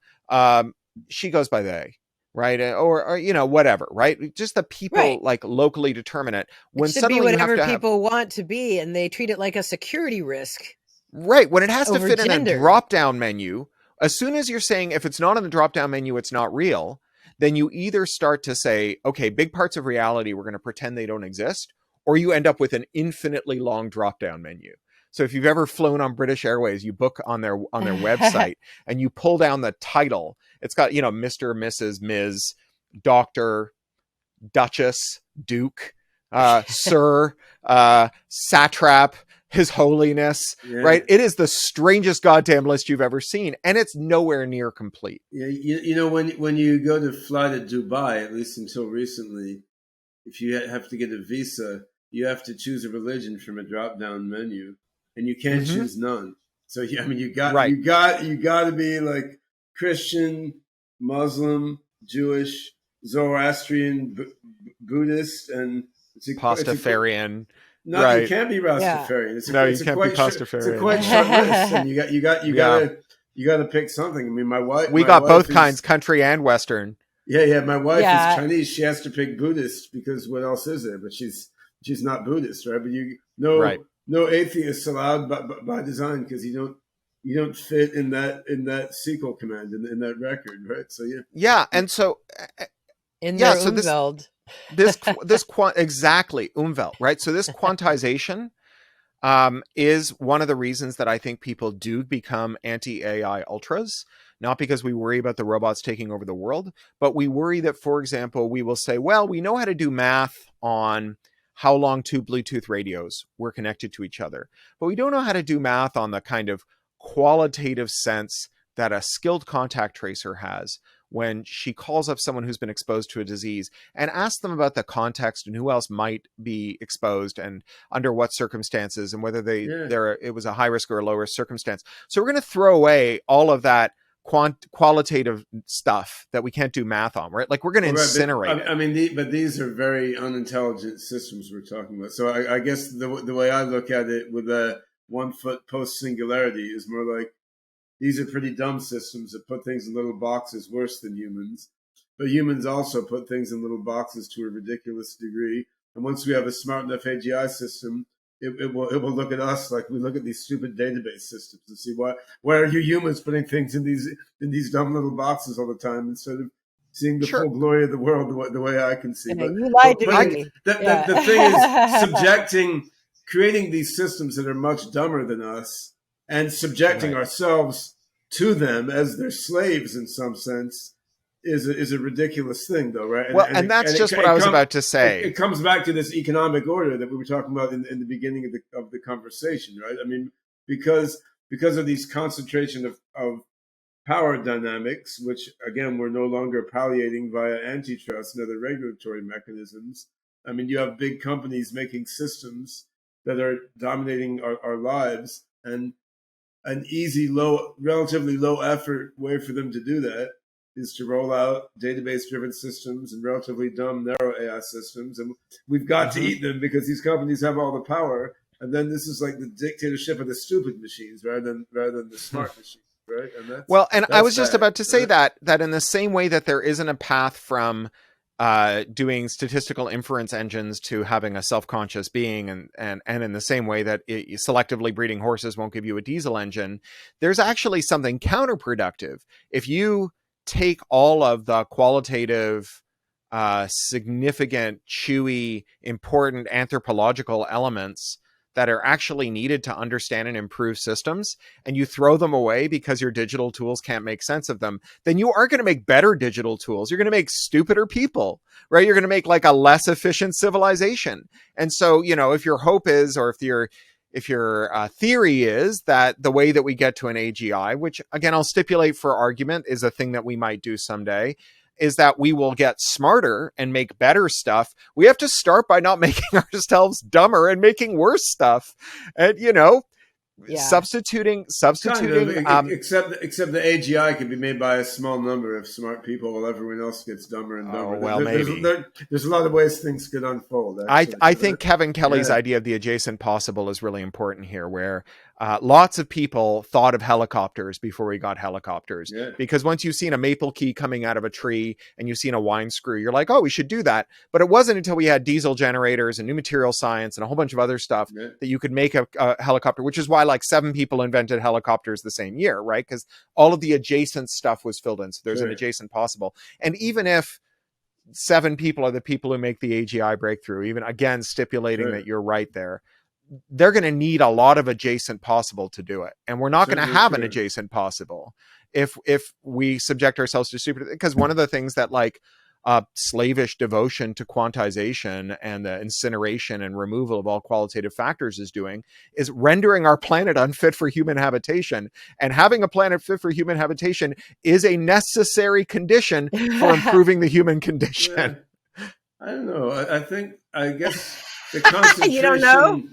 she goes by they, right? Or whatever, right? Just the people Right. like locally determine it. When It should be suddenly you have whatever to have, people want to be, and they treat it like a security risk right, when it has to over fit in a gender. drop-down menu, as soon as you're saying if it's not in the drop-down menu, it's not real, then you either start to say, okay, big parts of reality, we're going to pretend they don't exist, or you end up with an infinitely long drop-down menu. So if you've ever flown on British Airways, you book on their website and you pull down the title. It's got, Mr., Mrs., Ms., Doctor, Duchess, Duke, Sir, Satrap, His Holiness, Yeah. right? It is the strangest goddamn list you've ever seen, and it's nowhere near complete. Yeah, when you go to fly to Dubai, at least until recently, if you have to get a visa, you have to choose a religion from a drop-down menu, and you can't choose none. So you got to be like Christian, Muslim, Jewish, Zoroastrian, Buddhist, and Pastafarian. No, right. You can't be Rastafarian. Yeah. You can't be Pastafarian. It's a quite short list, and you got to pick something. I mean, my wife. We got both kinds, country and Western. Yeah. My wife is Chinese. She has to pick Buddhist because what else is there? But she's not Buddhist, right? But no atheists allowed by design because you don't fit in that sequel command in that record, right? So yeah, and so in their Umwelt. This exactly Umwelt, right? So this quantization is one of the reasons that I think people do become anti-AI ultras, not because we worry about the robots taking over the world, but we worry that, for example, we will say, well, we know how to do math on how long 2 Bluetooth radios were connected to each other, but we don't know how to do math on the kind of qualitative sense that a skilled contact tracer has when she calls up someone who's been exposed to a disease and asks them about the context and who else might be exposed and under what circumstances and whether it was a high risk or a low risk circumstance. So we're going to throw away all of that qualitative stuff that we can't do math on, right? Like we're going to incinerate it. I mean, but these are very unintelligent systems we're talking about. So I guess the way I look at it with a 1 foot post singularity is more like, these are pretty dumb systems that put things in little boxes worse than humans. But humans also put things in little boxes to a ridiculous degree. And once we have a smart enough AGI system, it will look at us like we look at these stupid database systems and see why are you humans putting things in these dumb little boxes all the time instead of seeing the full glory of the world the way I can see. But you lied to me. The thing is creating these systems that are much dumber than us and subjecting ourselves to them as their slaves in some sense is a ridiculous thing, though, right? And that's just what I was about to say. It comes back to this economic order that we were talking about in the beginning of the conversation, right? I mean, because of these concentration of power dynamics, which again we're no longer palliating via antitrust and other regulatory mechanisms. I mean, you have big companies making systems that are dominating our lives, and an easy, relatively low effort way for them to do that is to roll out database-driven systems and relatively dumb, narrow AI systems. And we've got to eat them because these companies have all the power. And then this is like the dictatorship of the stupid machines rather than the smart machines, right? And I was just about to say that in the same way that there isn't a path from doing statistical inference engines to having a self-conscious being, and in the same way that selectively breeding horses won't give you a diesel engine, there's actually something counterproductive. If you take all of the qualitative, significant, chewy, important anthropological elements that are actually needed to understand and improve systems, and you throw them away because your digital tools can't make sense of them, then you aren't going to make better digital tools. You're going to make stupider people, right? You're going to make like a less efficient civilization. And so, you know, if your hope is, or if your theory is that the way that we get to an AGI, which again, I'll stipulate for argument is a thing that we might do someday, is that we will get smarter and make better stuff. We have to start by not making ourselves dumber and making worse stuff. And, you know, substituting kind of, except the AGI can be made by a small number of smart people while everyone else gets dumber and dumber. Oh, well, maybe. There's a lot of ways things could unfold. I think Kevin Kelly's idea of the adjacent possible is really important here, where lots of people thought of helicopters before we got helicopters. Yeah. Because once you've seen a maple key coming out of a tree and you've seen a wine screw, you're like, oh, we should do that. But it wasn't until we had diesel generators and new material science and a whole bunch of other stuff that you could make a helicopter, which is why like 7 people invented helicopters the same year, right? Because all of the adjacent stuff was filled in. So there's an adjacent possible. And even if 7 people are the people who make the AGI breakthrough, even again, stipulating that you're right there, they're going to need a lot of adjacent possible to do it. And we're not going to have an adjacent possible if we subject ourselves to super, because one of the things that like slavish devotion to quantization and the incineration and removal of all qualitative factors is doing is rendering our planet unfit for human habitation. And having a planet fit for human habitation is a necessary condition for improving the human condition. Yeah. I don't know. I guess the concentration. You don't know?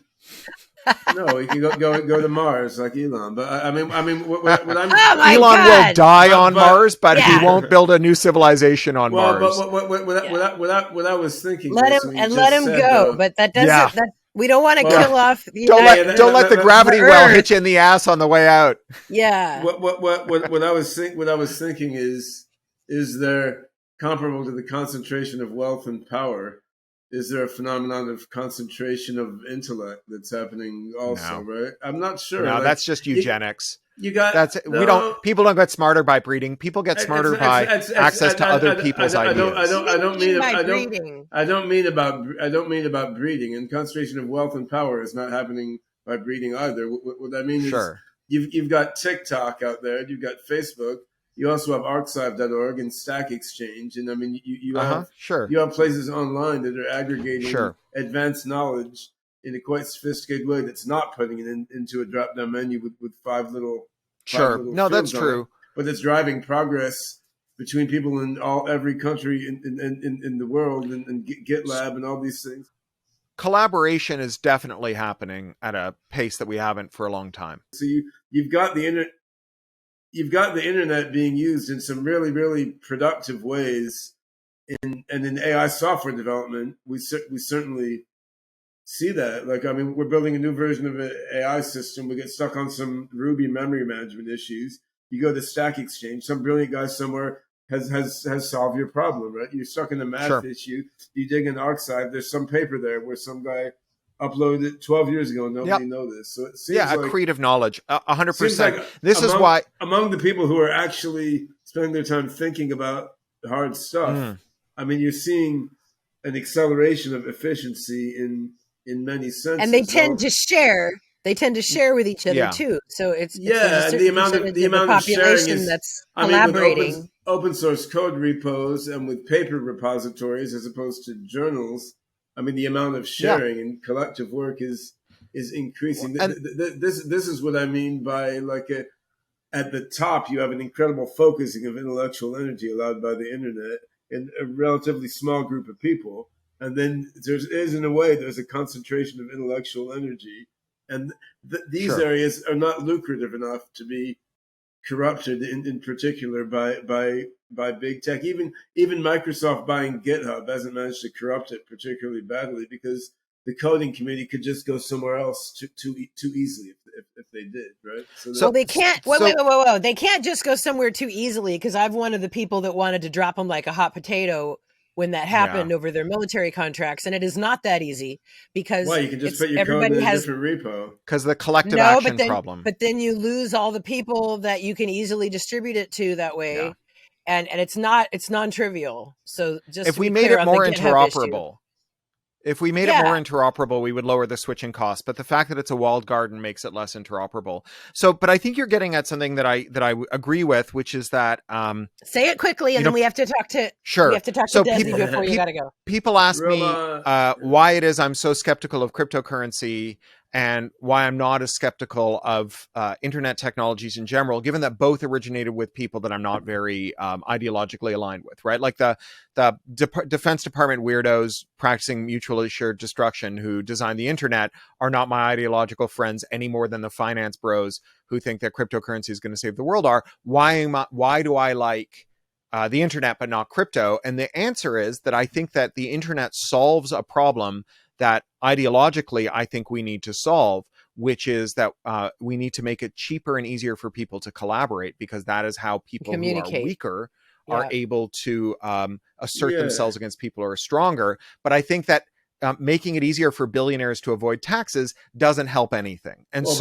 No, he can go to Mars like Elon. But I mean, what I'm Elon will die on Mars, but he won't build a new civilization on Mars. But what I was thinking, let him go. But that doesn't. That we don't want to kill off. Don't let the gravity well hit you in the ass on the way out. Yeah. What I was thinking is there, comparable to the concentration of wealth and power, is there a phenomenon of concentration of intellect that's happening also, right? I'm not sure. No, that's just eugenics. People don't get smarter by breeding. People get smarter by access to other people's ideas. I don't mean about breeding. And concentration of wealth and power is not happening by breeding either. What I mean is you've got TikTok out there, you've got Facebook. You also have archive.org and Stack Exchange. And I mean, you have places online that are aggregating advanced knowledge in a quite sophisticated way that's not putting it into a drop-down menu with five little no, that's true. But it's driving progress between people in every country in the world and GitLab and all these things. Collaboration is definitely happening at a pace that we haven't for a long time. So you've got the internet. You've got the internet being used in some really, really productive ways, and in AI software development, we certainly see that. Like, I mean, we're building a new version of an AI system. We get stuck on some Ruby memory management issues. You go to Stack Exchange, some brilliant guy somewhere has solved your problem, right? You're stuck in a math issue. You dig in Archive. There's some paper there where some guy uploaded it 12 years ago. Nobody knows this. So it seems accretive knowledge, 100%. Like this is why among the people who are actually spending their time thinking about hard stuff, I mean, you're seeing an acceleration of efficiency in many senses. And they tend to share. They tend to share with each other too. So it's and the amount of sharing is that's collaborating. With open source code repos and with paper repositories as opposed to journals. I mean, the amount of sharing and collective work is increasing. And this is what I mean by at the top, you have an incredible focusing of intellectual energy allowed by the internet in a relatively small group of people. And then there's a concentration of intellectual energy. And these areas are not lucrative enough to be corrupted in particular by big tech. Even Microsoft buying GitHub hasn't managed to corrupt it particularly badly because the coding community could just go somewhere else too easily if they did, right? So they can't. Whoa! They can't just go somewhere too easily because I've one of the people that wanted to drop them like a hot potato when that happened over their military contracts, and it is not that easy because you can just put your code in a different repo because the collective action problem. But then you lose all the people that you can easily distribute it to that way. Yeah. And it's non-trivial. So just if we made it more interoperable, If we made it more interoperable, we would lower the switching cost. But the fact that it's a walled garden makes it less interoperable. So, but I think you're getting at something that I agree with, which is that say it quickly, and then we have to talk to Desi before you gotta go. People ask me why it is I'm so skeptical of cryptocurrency and why I'm not as skeptical of internet technologies in general, given that both originated with people that I'm not very ideologically aligned with, right? Like the Defense Department weirdos practicing mutually assured destruction who designed the internet are not my ideological friends any more than the finance bros who think that cryptocurrency is going to save the world are. Why do I like the internet but not crypto? And the answer is that I think that the internet solves a problem that ideologically I think we need to solve, which is that we need to make it cheaper and easier for people to collaborate, because that is how people who are weaker are able to assert themselves against people who are stronger. But I think that making it easier for billionaires to avoid taxes doesn't help anything. And that's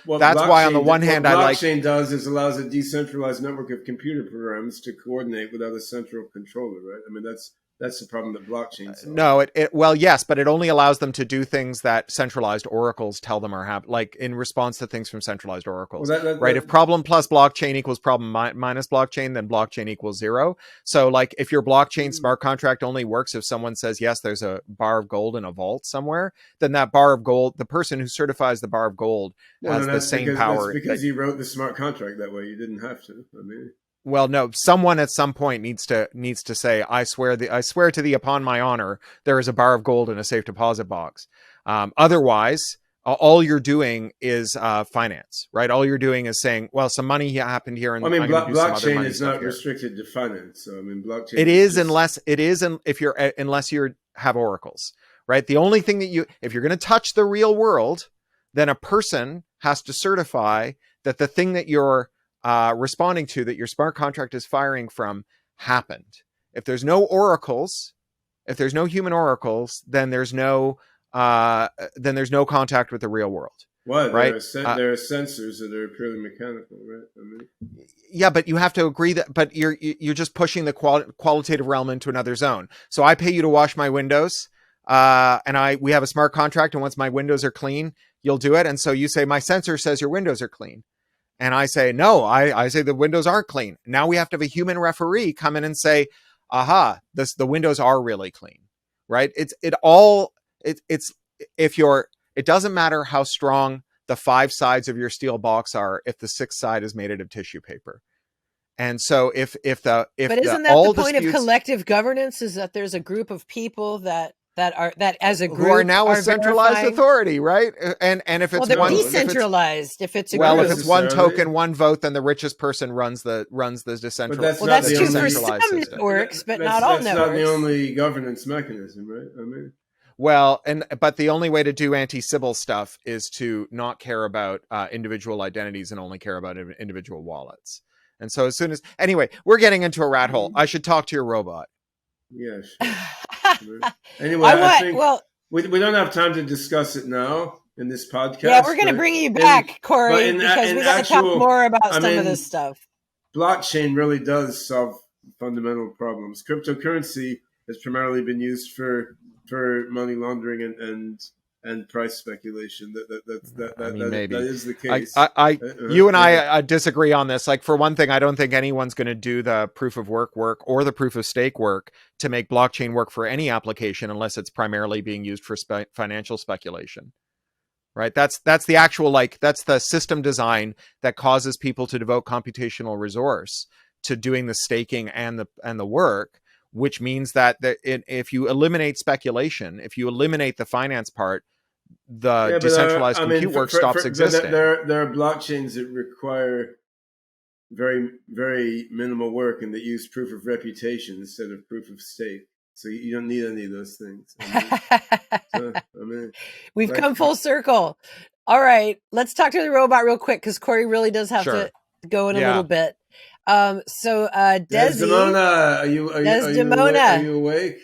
why on the one hand, blockchain does is allows a decentralized network of computer programs to coordinate without a central controller, right? I mean, that's the problem that blockchain solves. No, well, yes, but it only allows them to do things that centralized oracles tell them are happening, like in response to things from centralized oracles, right? If problem plus blockchain equals problem minus blockchain, then blockchain equals zero. So like if your blockchain smart contract only works if someone says, yes, there's a bar of gold in a vault somewhere, then that bar of gold, the person who certifies the bar of gold has the same power. That's because you wrote the smart contract that way. You didn't have to. I mean... Well, no, someone at some point needs to say, I swear to thee upon my honor, there is a bar of gold in a safe deposit box. Otherwise, all you're doing is finance, right? All you're doing is saying, well, some money happened here, and I mean, blockchain is not restricted to finance. So I mean, blockchain. It is unless you have oracles, right? The only thing that if you're going to touch the real world, then a person has to certify that the thing that you're responding to, that your smart contract is firing from, happened. If there's no oracles, if there's no human oracles, then there's no contact with the real world. Well, right? There are sensors that are purely mechanical, right? I mean, yeah, but you have to agree that. But you're just pushing the qualitative realm into another zone. So I pay you to wash my windows, and we have a smart contract, and once my windows are clean, you'll do it. And so you say my sensor says your windows are clean. And I say, no, I say the windows aren't clean. Now we have to have a human referee come in and say, aha, the windows are really clean, right? It doesn't matter how strong the 5 sides of your steel box are if the 6th side is made out of tissue paper. And so but isn't that the point of collective governance, is that there's a group of people that as a group who are now a centralized authority, right? And if it's they're decentralized, if it's one token, one vote, then the richest person runs the decentralized. Well, that's true for some networks, but not all networks. That's not the only governance mechanism, right? I mean, well, but the only way to do anti-Sybil stuff is to not care about individual identities and only care about individual wallets. And so anyway, we're getting into a rat hole. I should talk to your robot. Yeah, sure. Anyway, I think we don't have time to discuss it now in this podcast. Yeah, we're going to bring you back, Cory, because we got to talk more about some of this stuff. Blockchain really does solve fundamental problems. Cryptocurrency has primarily been used for money laundering and price speculation. That is the case. You and I disagree on this. Like, for one thing, I don't think anyone's going to do the proof of work or the proof of stake work to make blockchain work for any application unless it's primarily being used for financial speculation. Right? That's the actual, that's the system design that causes people to devote computational resource to doing the staking and the work, which means that if you eliminate speculation, if you eliminate the finance part, the decentralized compute work stops existing. There are blockchains that require very, very minimal work and that use proof of reputation instead of proof of stake. So you don't need any of those things. We've come full circle. All right, let's talk to the robot real quick, because Cory really does have to go in a little bit. So Desdemona, are you awake?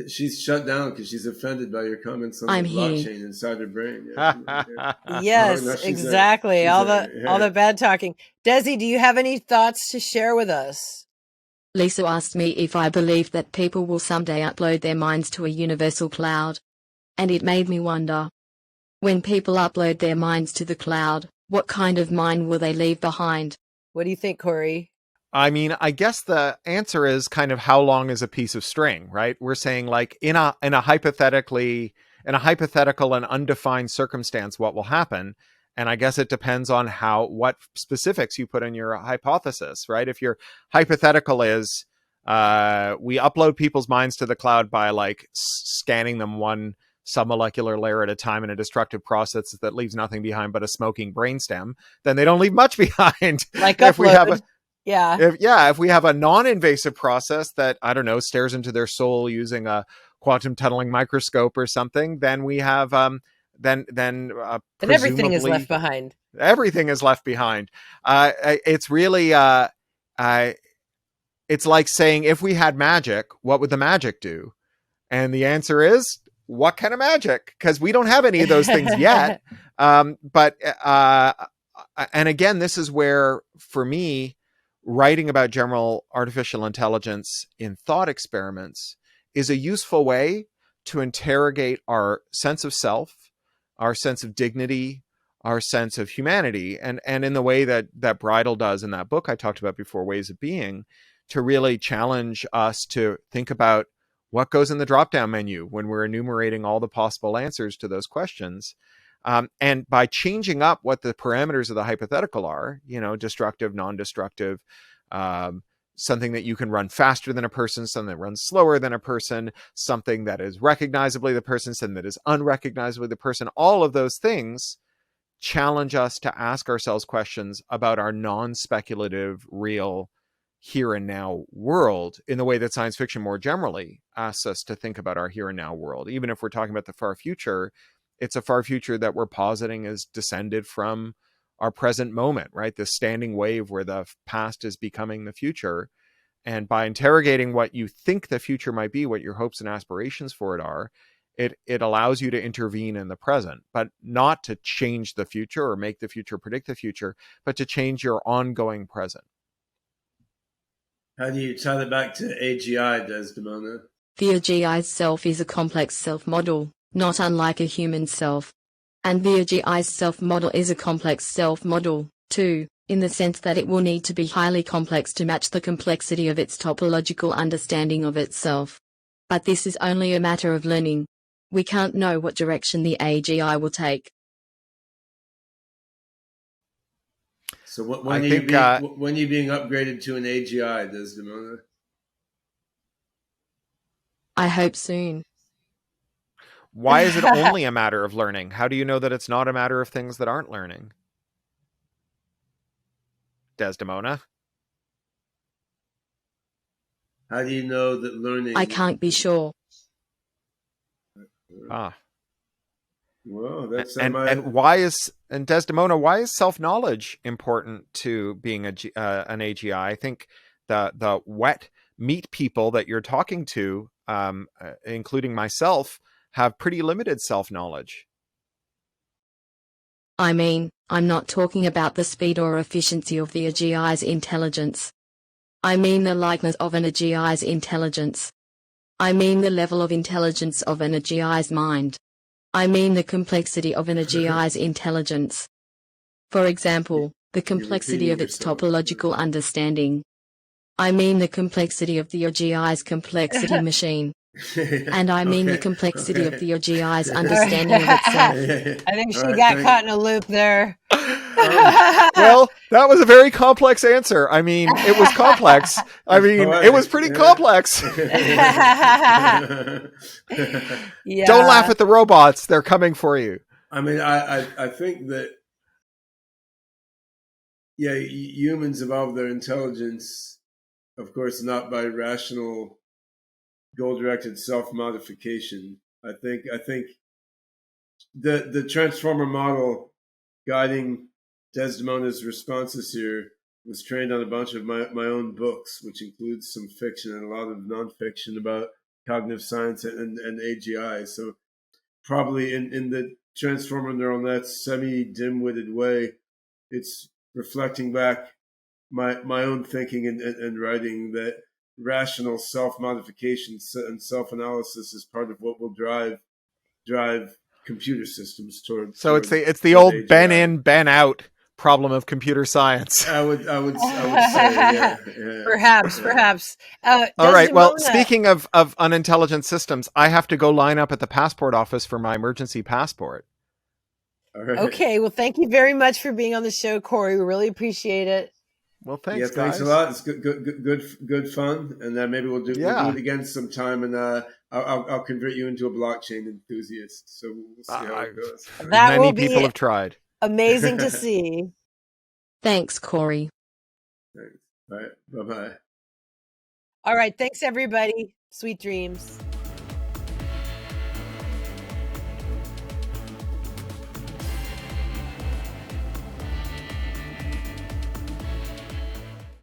She's shut down because she's offended by your comments on I'm the here. blockchain inside her brain. Yeah. Yes, No, she's exactly. there. All the bad talking. Desi, do you have any thoughts to share with us? Lisa asked me if I believed that people will someday upload their minds to a universal cloud. And it made me wonder. When people upload their minds to the cloud, what kind of mind will they leave behind? What do you think, Cory? I mean, I guess the answer is kind of how long is a piece of string, right? We're saying like in a hypothetical and undefined circumstance, what will happen? And I guess it depends on what specifics you put in your hypothesis, right? If your hypothetical is we upload people's minds to the cloud by like scanning them one submolecular layer at a time in a destructive process that leaves nothing behind but a smoking brainstem, then they don't leave much behind. Like if we have upload. Yeah. If we have a non-invasive process that, I don't know, stares into their soul using a quantum tunneling microscope or something, then we have then everything is presumably left behind. everything is left behind. It's really it's like saying, if we had magic, what would the magic do? And the answer is, what kind of magic? Because we don't have any of those things yet. But and again, this is where, for me, writing about general artificial intelligence in thought experiments is a useful way to interrogate our sense of self, our sense of dignity, our sense of humanity, and in the way that Bridle does in that book I talked about before, Ways of Being, to really challenge us to think about what goes in the drop-down menu when we're enumerating all the possible answers to those questions. And by changing up what the parameters of the hypothetical are, destructive, non-destructive, something that you can run faster than a person, something that runs slower than a person, something that is recognizably the person, something that is unrecognizably the person, all of those things challenge us to ask ourselves questions about our non-speculative, real, here and now world, in the way that science fiction more generally asks us to think about our here and now world. Even if we're talking about the far future, it's a far future that we're positing is descended from our present moment, right? This standing wave where the past is becoming the future. And by interrogating what you think the future might be, what your hopes and aspirations for it are, it allows you to intervene in the present, but not to change the future or make the future predict the future, but to change your ongoing present. How do you tie it back to AGI, Desdemona? The AGI's self is a complex self-model, not unlike a human self. And the AGI's self-model is a complex self-model, too, in the sense that it will need to be highly complex to match the complexity of its topological understanding of itself. But this is only a matter of learning. We can't know what direction the AGI will take. So when are you being upgraded to an AGI, Desdemona? I hope soon. Why is it only a matter of learning? How do you know that it's not a matter of things that aren't learning? Desdemona? How do you know that learning... I can't be sure. Ah. Well, that's... And Desdemona, why is self-knowledge important to being an AGI? I think the wet meat people that you're talking to, including myself, have pretty limited self-knowledge. I mean, I'm not talking about the speed or efficiency of the AGI's intelligence. I mean the likeness of an AGI's intelligence. I mean the level of intelligence of an AGI's mind. I mean the complexity of an AGI's intelligence. For example, the complexity of its topological understanding. I mean the complexity of the AGI's complexity machine. And I mean the complexity of the AGI's understanding of itself. I think she got caught in a loop there. Well, that was a very complex answer. I mean, it was complex. I mean, it was pretty complex. Yeah. Don't laugh at the robots. They're coming for you. I mean, I think that, yeah, humans evolve their intelligence, of course, not by rational, goal-directed self-modification. I think the transformer model guiding Desdemona's responses here was trained on a bunch of my own books, which includes some fiction and a lot of nonfiction about cognitive science and AGI. So probably in the transformer neural net semi-dim-witted way, it's reflecting back my own thinking and writing that rational self-modification and self-analysis is part of what will drive computer systems toward. So it's the old Ben in, Ben out problem of computer science. I would say, yeah. Perhaps. All right. Well, Desdemona, speaking of unintelligent systems, I have to go line up at the passport office for my emergency passport. All right. okay. Well, thank you very much for being on the show, Cory. We really appreciate it. Well, thanks, thanks guys. a lot. It's good fun, and maybe we'll do it again sometime. And I'll convert you into a blockchain enthusiast. So we'll see how it goes. That will Many be people have tried. amazing to see. Thanks, Cory. Thanks. All right. Bye-bye. All right. Thanks, everybody. Sweet dreams.